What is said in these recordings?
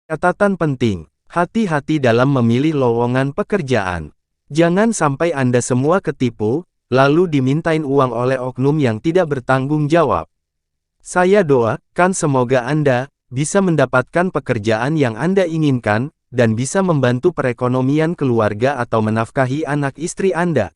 Catatan penting, hati-hati dalam memilih lowongan pekerjaan. Jangan sampai Anda semua ketipu, lalu dimintain uang oleh oknum yang tidak bertanggung jawab. Saya doakan semoga Anda bisa mendapatkan pekerjaan yang Anda inginkan, dan bisa membantu perekonomian keluarga atau menafkahi anak istri Anda.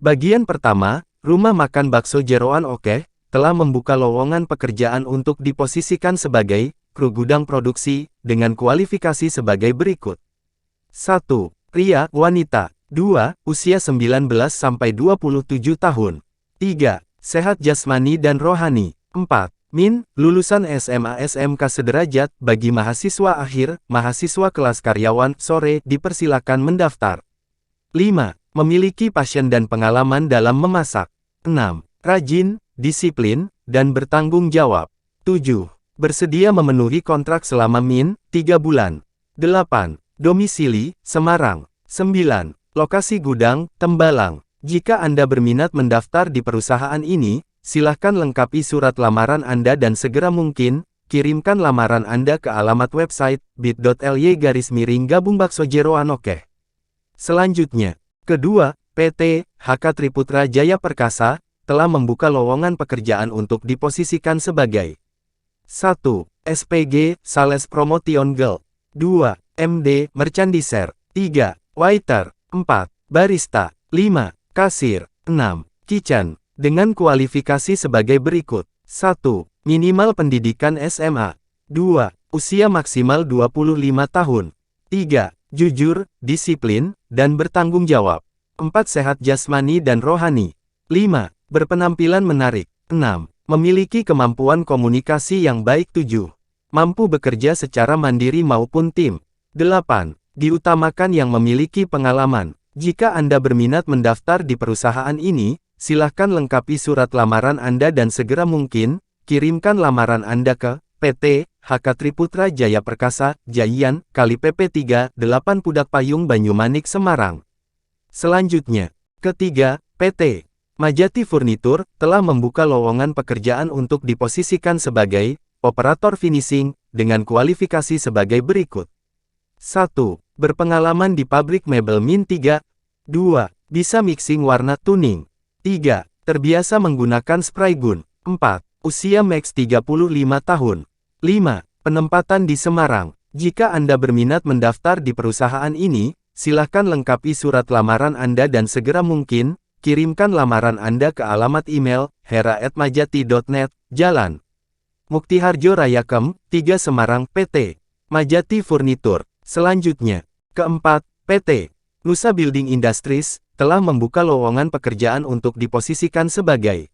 Bagian pertama, Rumah Makan Bakso Jeroan Oke, telah membuka lowongan pekerjaan untuk diposisikan sebagai kru gudang produksi, dengan kualifikasi sebagai berikut. 1. Pria, wanita. 2. Usia 19-27 tahun. 3. Sehat jasmani dan rohani. 4. Min, lulusan SMA SMK sederajat, bagi mahasiswa akhir, mahasiswa kelas karyawan, sore, dipersilakan mendaftar. 5. Memiliki passion dan pengalaman dalam memasak. 6. Rajin, disiplin, dan bertanggung jawab. 7. Bersedia memenuhi kontrak selama 3 bulan. 8. Domisili, Semarang. 9. Lokasi gudang, Tembalang. Jika Anda berminat mendaftar di perusahaan ini, silahkan lengkapi surat lamaran Anda dan segera mungkin, kirimkan lamaran Anda ke alamat website bit.ly/gabung bakso Jeroan Oke. Selanjutnya, kedua, PT HK Triputra Jaya Perkasa telah membuka lowongan pekerjaan untuk diposisikan sebagai 1. SPG, Sales Promotion Girl. 2. MD, Merchandiser. 3. Waiter. 4. Barista. 5. Kasir. 6. Kitchen. Dengan kualifikasi sebagai berikut. 1. Minimal pendidikan SMA. 2. Usia maksimal 25 tahun. 3. Jujur, disiplin, dan bertanggung jawab. 4. Sehat jasmani dan rohani. 5. Berpenampilan menarik. 6. Memiliki kemampuan komunikasi yang baik. 7. Mampu bekerja secara mandiri maupun tim. 8. Diutamakan yang memiliki pengalaman. Jika Anda berminat mendaftar di perusahaan ini, silahkan lengkapi surat lamaran Anda dan segera mungkin, kirimkan lamaran Anda ke PT HK Triputra Jaya Perkasa, Jayan, Kali PP 3, 8 Pudak Payung Banyumanik Semarang. Selanjutnya, ketiga, PT Majati Furnitur telah membuka lowongan pekerjaan untuk diposisikan sebagai operator finishing dengan kualifikasi sebagai berikut. 1. Berpengalaman di pabrik mebel Min 3. 2. Bisa mixing warna tuning. 3. Terbiasa menggunakan spray gun. 4. Usia max 35 tahun. 5. Penempatan di Semarang. Jika Anda berminat mendaftar di perusahaan ini, silahkan lengkapi surat lamaran Anda dan segera mungkin, kirimkan lamaran Anda ke alamat email hera@majati.net, Jalan Muktiharjo Raya Kem, 3 Semarang, PT Majati Furnitur. Selanjutnya, keempat, PT Nusa Building Industries telah membuka lowongan pekerjaan untuk diposisikan sebagai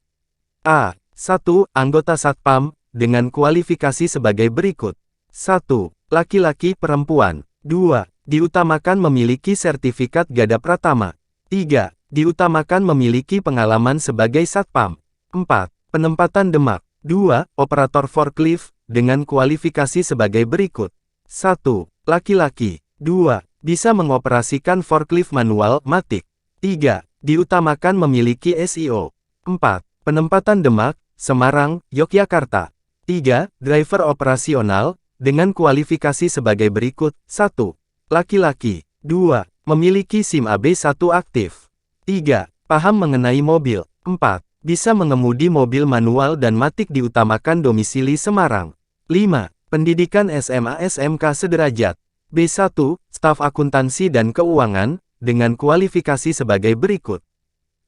A. 1. Anggota Satpam, dengan kualifikasi sebagai berikut. 1. Laki-laki perempuan. 2. Diutamakan memiliki sertifikat Gada Pratama. 3. Diutamakan memiliki pengalaman sebagai Satpam. 4. Penempatan Demak. 2. Operator forklift, dengan kualifikasi sebagai berikut. 1. Laki-laki. 2. Bisa mengoperasikan forklift manual, matic. 3. Diutamakan memiliki SEO. 4. Penempatan Demak, Semarang, Yogyakarta. 3. Driver operasional, dengan kualifikasi sebagai berikut. 1. Laki-laki. 2. Memiliki SIM AB1 aktif. 3. Paham mengenai mobil. 4. Bisa mengemudi mobil manual dan matic, diutamakan domisili Semarang. 5. Pendidikan SMA SMK sederajat. B1, Staf Akuntansi dan Keuangan, dengan kualifikasi sebagai berikut.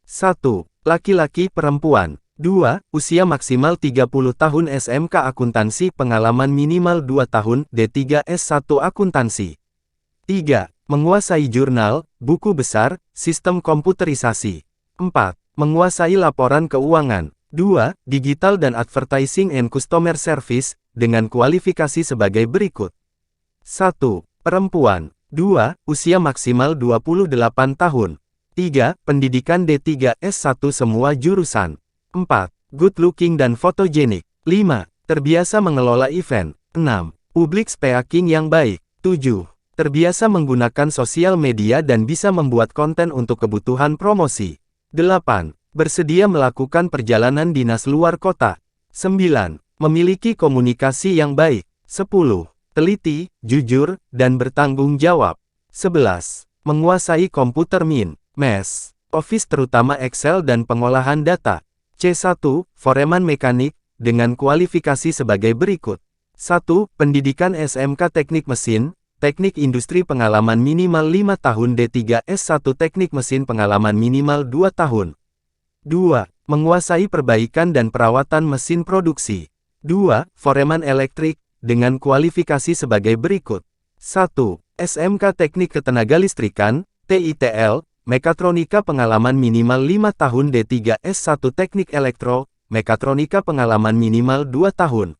1. Laki-laki perempuan. 2. Usia maksimal 30 tahun SMK Akuntansi, pengalaman minimal 2 tahun, D3 S1 Akuntansi. 3. Menguasai jurnal, buku besar, sistem komputerisasi. 4. Menguasai laporan keuangan. 2. Digital dan Advertising and Customer Service, dengan kualifikasi sebagai berikut. 1. Perempuan. 2. Usia maksimal 28 tahun. 3. Pendidikan D3 S1 semua jurusan. 4. Good looking dan fotogenik. 5. Terbiasa mengelola event. 6. Public speaking yang baik. 7. Terbiasa menggunakan sosial media dan bisa membuat konten untuk kebutuhan promosi. 8. Bersedia melakukan perjalanan dinas luar kota. 9. Memiliki komunikasi yang baik. 10. Teliti, jujur, dan bertanggung jawab. 11. Menguasai komputer MS Office terutama Excel dan pengolahan data. C1. Foreman mekanik, dengan kualifikasi sebagai berikut. 1. Pendidikan SMK Teknik Mesin, Teknik Industri pengalaman minimal 5 tahun. D3 S1 Teknik Mesin pengalaman minimal 2 tahun. 2. Menguasai perbaikan dan perawatan mesin produksi. 2. Foreman elektrik, dengan kualifikasi sebagai berikut. 1. SMK Teknik Ketenagalistrikan, TITL, Mekatronika pengalaman minimal 5 tahun. D3 S1 Teknik Elektro, Mekatronika pengalaman minimal 2 tahun.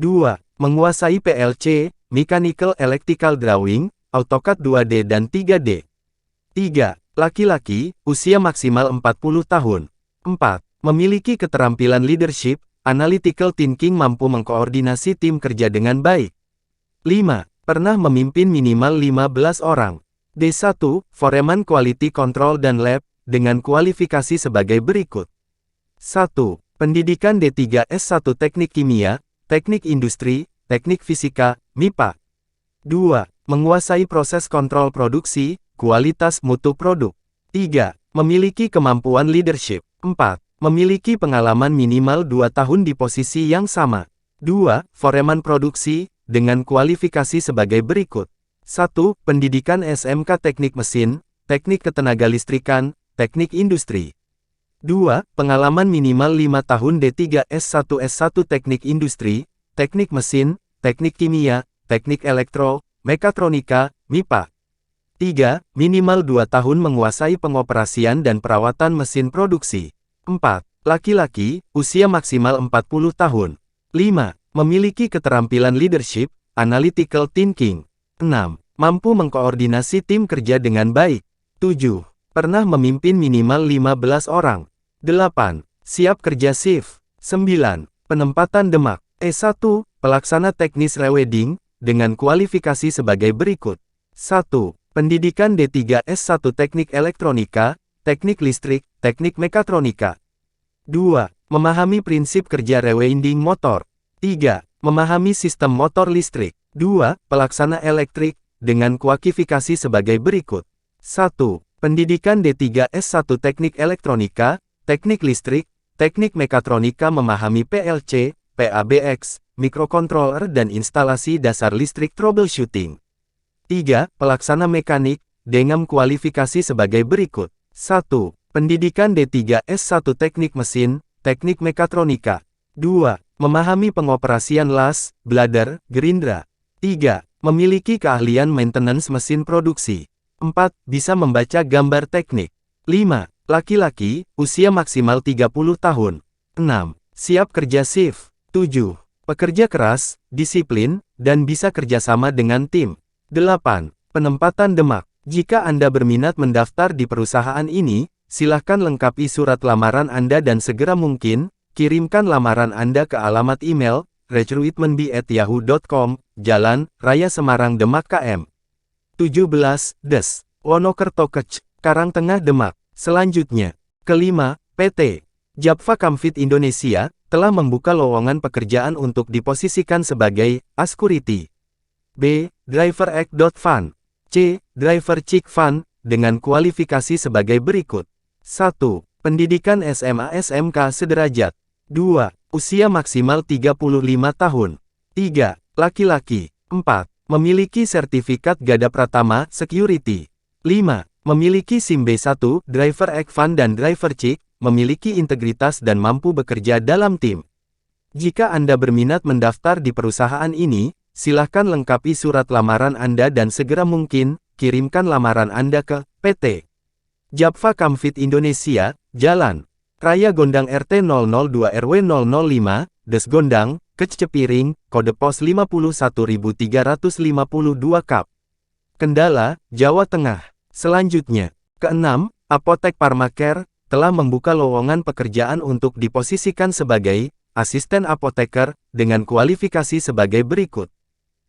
2. Menguasai PLC, Mechanical Electrical Drawing, AutoCAD 2D dan 3D. 3. Laki-laki, usia maksimal 40 tahun. 4. Memiliki keterampilan leadership, analytical thinking, mampu mengkoordinasi tim kerja dengan baik. 5. Pernah memimpin minimal 15 orang. D1. Foreman Quality Control dan Lab, dengan kualifikasi sebagai berikut. 1. Pendidikan D3 S1 Teknik Kimia, Teknik Industri, Teknik Fisika, MIPA. 2. Menguasai proses kontrol produksi, kualitas mutu produk. 3. Memiliki kemampuan leadership. 4. Memiliki pengalaman minimal 2 tahun di posisi yang sama. 2. Foreman produksi, dengan kualifikasi sebagai berikut. 1. Pendidikan SMK Teknik Mesin, Teknik Ketenagalistrikan, Teknik Industri. 2. Pengalaman minimal 5 tahun. D3 S1 Teknik Industri, Teknik Mesin, Teknik Kimia, Teknik Elektro, Mekatronika, MIPA. 3. Minimal 2 tahun menguasai pengoperasian dan perawatan mesin produksi. 4. Laki-laki, usia maksimal 40 tahun. 5. Memiliki keterampilan leadership, analytical thinking. 6. Mampu mengkoordinasi tim kerja dengan baik. 7. Pernah memimpin minimal 15 orang. 8. Siap kerja shift. 9. Penempatan Demak. E1. Pelaksana teknis rewedding, dengan kualifikasi sebagai berikut. 1. Pendidikan D3 S1 Teknik Elektronika, Teknik Listrik, Teknik Mekatronika. 2. Memahami prinsip kerja rewinding motor. 3. Memahami sistem motor listrik. 2. Pelaksana elektrik, dengan kualifikasi sebagai berikut. 1. Pendidikan D3 S1 Teknik Elektronika, Teknik Listrik, Teknik Mekatronika, memahami PLC, PABX, mikrokontroler dan instalasi dasar listrik troubleshooting. 3. Pelaksana mekanik, dengan kualifikasi sebagai berikut. 1. Pendidikan D3 S1 Teknik Mesin, Teknik Mekatronika. 2. Memahami pengoperasian las, blader, gerindra. 3. Memiliki keahlian maintenance mesin produksi. 4. Bisa membaca gambar teknik. 5. Laki-laki, usia maksimal 30 tahun. 6. Siap kerja shift. 7. Pekerja keras, disiplin, dan bisa kerjasama dengan tim. 8. Penempatan Demak. Jika Anda berminat mendaftar di perusahaan ini, silahkan lengkapi surat lamaran Anda dan segera mungkin, kirimkan lamaran Anda ke alamat email, recruitmentbi@yahoo.com, Jalan Raya Semarang Demak KM 17, Des, Wonokerto Kec, Karangtengah Demak. Selanjutnya, kelima, PT Japfa Kamfit Indonesia, telah membuka lowongan pekerjaan untuk diposisikan sebagai Askuriti. B. Driver Ek.Fan. C. Driver Cik Fan, dengan kualifikasi sebagai berikut. 1. Pendidikan SMA SMK sederajat. 2. Usia maksimal 35 tahun. 3. Laki-laki. 4. Memiliki sertifikat Gada Pratama Security. 5. Memiliki SIM B1, Driver Ek Fan dan Driver Cik, memiliki integritas dan mampu bekerja dalam tim. Jika Anda berminat mendaftar di perusahaan ini, silahkan lengkapi surat lamaran Anda dan segera mungkin, kirimkan lamaran Anda ke PT Japfa Kamfit Indonesia, Jalan Raya Gondang RT 002 RW 005, Des Gondang, Kec Cepiring, kode pos 51352 Kap. Kendala, Jawa Tengah. Selanjutnya, keenam, Apotek Pharmacare telah membuka lowongan pekerjaan untuk diposisikan sebagai asisten apoteker dengan kualifikasi sebagai berikut.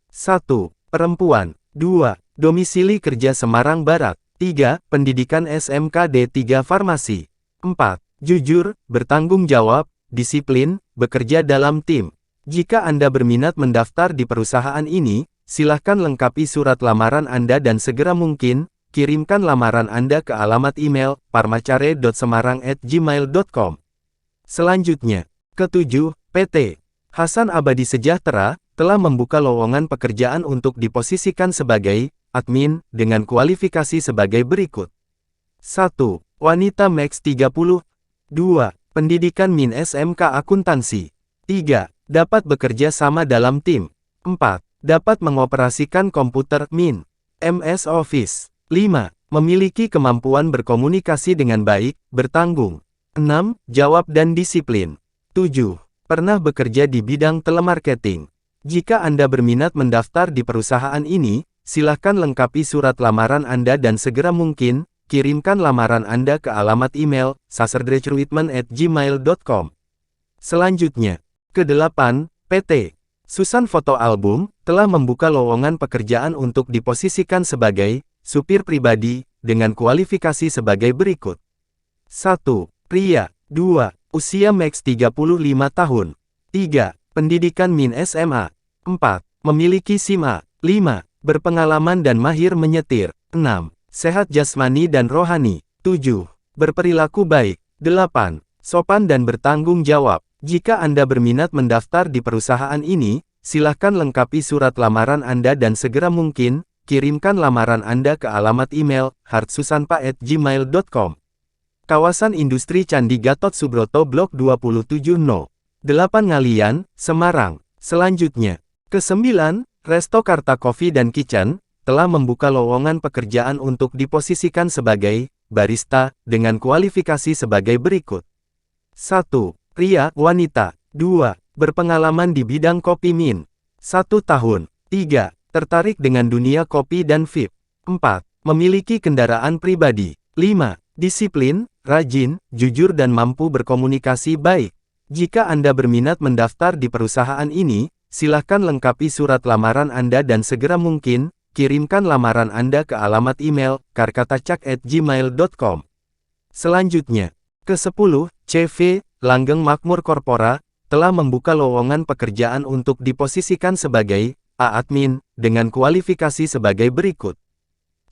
1. Perempuan. 2. Domisili kerja Semarang Barat. 3. Pendidikan SMK D3 Farmasi. 4. Jujur, bertanggung jawab, disiplin, bekerja dalam tim. Jika Anda berminat mendaftar di perusahaan ini, silakan lengkapi surat lamaran Anda dan segera mungkin, kirimkan lamaran Anda ke alamat email, parmacare.semarang@gmail.com. Selanjutnya, ketujuh, PT Hasan Abadi Sejahtera, telah membuka lowongan pekerjaan untuk diposisikan sebagai admin, dengan kualifikasi sebagai berikut. 1. Wanita Max 30. 2. Pendidikan Min SMK Akuntansi. 3. Dapat bekerja sama dalam tim. 4. Dapat mengoperasikan komputer Min MS Office. 5. Memiliki kemampuan berkomunikasi dengan baik, bertanggung. 6. Jawab dan disiplin. 7. Pernah bekerja di bidang telemarketing. Jika Anda berminat mendaftar di perusahaan ini, silakan lengkapi surat lamaran Anda dan segera mungkin, kirimkan lamaran Anda ke alamat email, saserdrecruitment@gmail.com. Selanjutnya, ke-8, PT Susan Foto Album, telah membuka lowongan pekerjaan untuk diposisikan sebagai supir pribadi, dengan kualifikasi sebagai berikut. 1. Pria. 2. Usia Max 35 tahun. 3. Pendidikan Min SMA. 4. Memiliki SIM A. 5. Berpengalaman dan mahir menyetir. 6. Sehat jasmani dan rohani. 7. Berperilaku baik. 8. Sopan dan bertanggung jawab. Jika Anda berminat mendaftar di perusahaan ini, silakan lengkapi surat lamaran Anda dan segera mungkin, kirimkan lamaran Anda ke alamat email, hartsusanpa@gmail.com. Kawasan Industri Candi Gatot Subroto Blok 27 No. 8 Ngalian, Semarang. Selanjutnya, ke-9, Resto Karta Coffee dan Kitchen, telah membuka lowongan pekerjaan untuk diposisikan sebagai barista, dengan kualifikasi sebagai berikut. 1. Pria, wanita. 2. Berpengalaman di bidang kopi Min 1 tahun. 3. Tertarik dengan dunia kopi dan vape. 4. Memiliki kendaraan pribadi. 5. Disiplin, rajin, jujur dan mampu berkomunikasi baik. Jika Anda berminat mendaftar di perusahaan ini, silakan lengkapi surat lamaran Anda dan segera mungkin, kirimkan lamaran Anda ke alamat email, karkatacak@gmail.com. Selanjutnya, ke-10, CV, Langgeng Makmur Korpora, telah membuka lowongan pekerjaan untuk diposisikan sebagai admin, dengan kualifikasi sebagai berikut.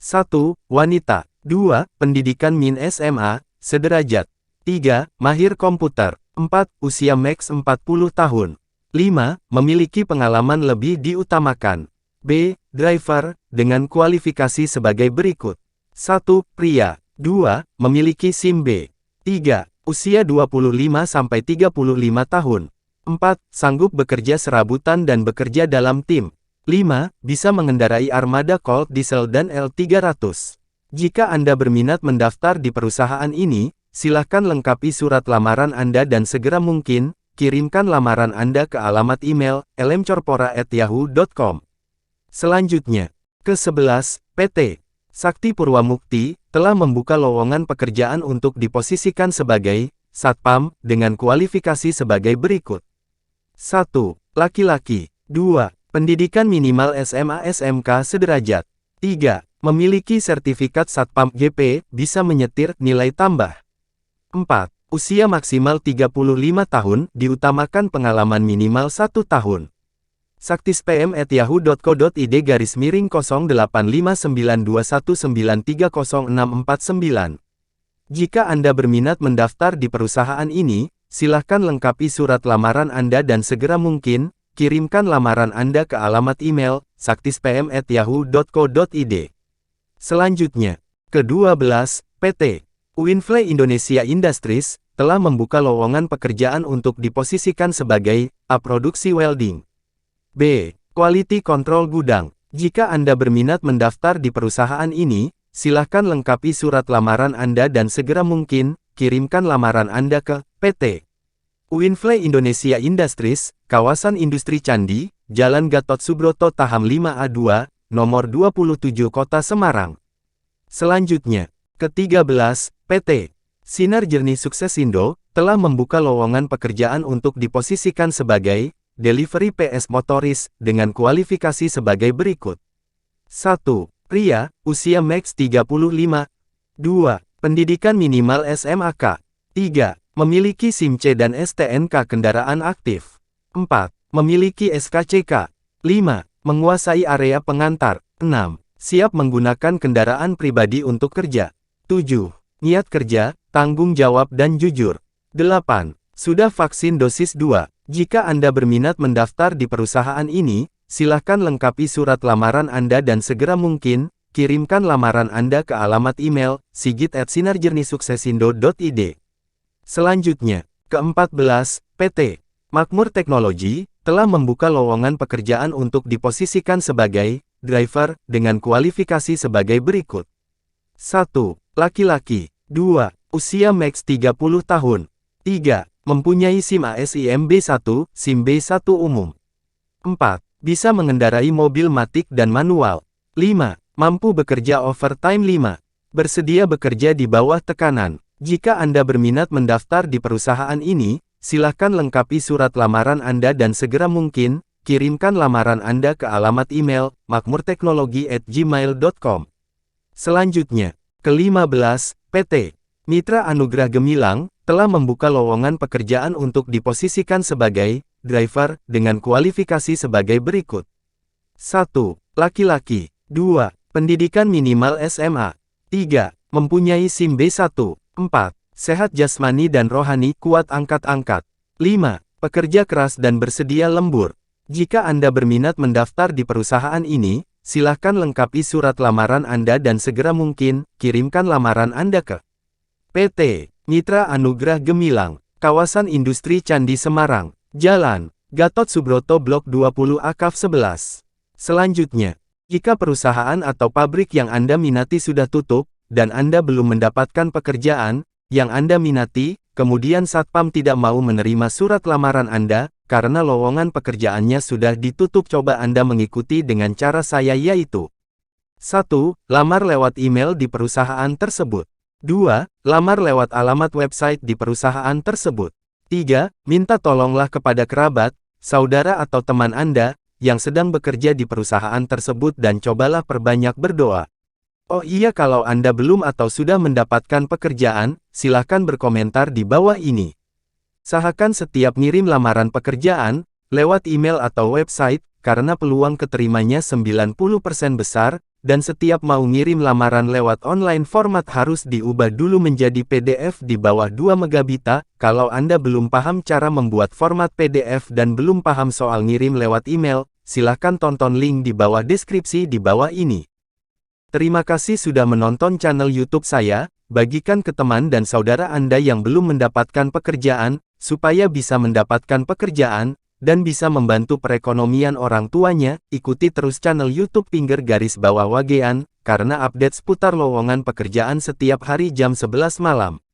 1. Wanita. 2. Pendidikan Min SMA, sederajat. 3. Mahir komputer. 4. Usia Max 40 tahun. 5. Memiliki pengalaman lebih diutamakan. B. Driver, dengan kualifikasi sebagai berikut. 1. Pria. 2. Memiliki SIM B. 3. Usia 25-35 tahun. 4. Sanggup bekerja serabutan dan bekerja dalam tim. 5. Bisa mengendarai armada Colt Diesel dan L300. Jika Anda berminat mendaftar di perusahaan ini, silakan lengkapi surat lamaran Anda dan segera mungkin, kirimkan lamaran Anda ke alamat email, lmcorpora@yahoo.com. Selanjutnya, ke-11, PT Sakti Purwamukti, telah membuka lowongan pekerjaan untuk diposisikan sebagai Satpam, dengan kualifikasi sebagai berikut. 1. Laki-laki. 2. Pendidikan minimal SMA SMK sederajat. 3. Memiliki sertifikat Satpam GP, bisa menyetir, nilai tambah. 4. Usia maksimal 35 tahun, diutamakan pengalaman minimal 1 tahun. saktispm@yahoo.co.id/miring 085921930649. Jika Anda berminat mendaftar di perusahaan ini, silakan lengkapi surat lamaran Anda dan segera mungkin, kirimkan lamaran Anda ke alamat email, saktispm@yahoo.co.id. Selanjutnya, ke-12, PT Winfly Indonesia Industries, telah membuka lowongan pekerjaan untuk diposisikan sebagai produksi welding. B. Quality Control Gudang. Jika Anda berminat mendaftar di perusahaan ini, silakan lengkapi surat lamaran Anda dan segera mungkin, kirimkan lamaran Anda ke PT Winfly Indonesia Industries, Kawasan Industri Candi, Jalan Gatot Subroto Taham 5A2, nomor 27 Kota Semarang. Selanjutnya, ke-13, PT Sinar Jernih Suksesindo, telah membuka lowongan pekerjaan untuk diposisikan sebagai Delivery PS Motoris, dengan kualifikasi sebagai berikut. 1. Pria, usia Max 35. 2. Pendidikan minimal SMAK. 3. Memiliki SIM C dan STNK kendaraan aktif. 4. Memiliki SKCK. 5. Menguasai area pengantar. 6. Siap menggunakan kendaraan pribadi untuk kerja. 7. Niat kerja, tanggung jawab dan jujur. 8. Sudah vaksin dosis 2. Jika Anda berminat mendaftar di perusahaan ini, silakan lengkapi surat lamaran Anda dan segera mungkin, kirimkan lamaran Anda ke alamat email, sigit@sinerjernisuksesindo.id. Selanjutnya, ke-14, PT Makmur Teknologi, telah membuka lowongan pekerjaan untuk diposisikan sebagai driver, dengan kualifikasi sebagai berikut. 1. Laki-laki. 2. Usia maks 30 tahun. 3. Mempunyai SIM ASIM B1, SIM B1 umum. 4. Bisa mengendarai mobil matic dan manual. 5. Mampu bekerja overtime. 5. Bersedia bekerja di bawah tekanan. Jika Anda berminat mendaftar di perusahaan ini, silakan lengkapi surat lamaran Anda dan segera mungkin, kirimkan lamaran Anda ke alamat email, makmurteknologi@gmail.com. Selanjutnya, ke-15, PT Mitra Anugrah Gemilang, telah membuka lowongan pekerjaan untuk diposisikan sebagai driver, dengan kualifikasi sebagai berikut. 1. Laki-laki. 2. Pendidikan minimal SMA. 3. Mempunyai SIM B1. 4. Sehat jasmani dan rohani, kuat angkat-angkat. 5. Pekerja keras dan bersedia lembur. Jika Anda berminat mendaftar di perusahaan ini, silakan lengkapi surat lamaran Anda dan segera mungkin, kirimkan lamaran Anda ke PT Mitra Anugrah Gemilang, Kawasan Industri Candi Semarang, Jalan Gatot Subroto Blok 20 Akaf 11. Selanjutnya, jika perusahaan atau pabrik yang Anda minati sudah tutup, dan Anda belum mendapatkan pekerjaan yang Anda minati, kemudian Satpam tidak mau menerima surat lamaran Anda, karena lowongan pekerjaannya sudah ditutup, coba Anda mengikuti dengan cara saya, yaitu 1. Lamar lewat email di perusahaan tersebut. 2. Lamar lewat alamat website di perusahaan tersebut. 3. Minta tolonglah kepada kerabat, saudara atau teman Anda, yang sedang bekerja di perusahaan tersebut dan cobalah perbanyak berdoa. Oh iya, kalau Anda belum atau sudah mendapatkan pekerjaan, silahkan berkomentar di bawah ini. Usahakan setiap ngirim lamaran pekerjaan, lewat email atau website, karena peluang keterimanya 90% besar, dan setiap mau ngirim lamaran lewat online format harus diubah dulu menjadi PDF di bawah 2 megabit. Kalau Anda belum paham cara membuat format PDF dan belum paham soal ngirim lewat email, silahkan tonton link di bawah deskripsi di bawah ini. Terima kasih sudah menonton channel YouTube saya, bagikan ke teman dan saudara Anda yang belum mendapatkan pekerjaan, supaya bisa mendapatkan pekerjaan, dan bisa membantu perekonomian orang tuanya. Ikuti terus channel YouTube _wagean, karena update seputar lowongan pekerjaan setiap hari jam 11 malam.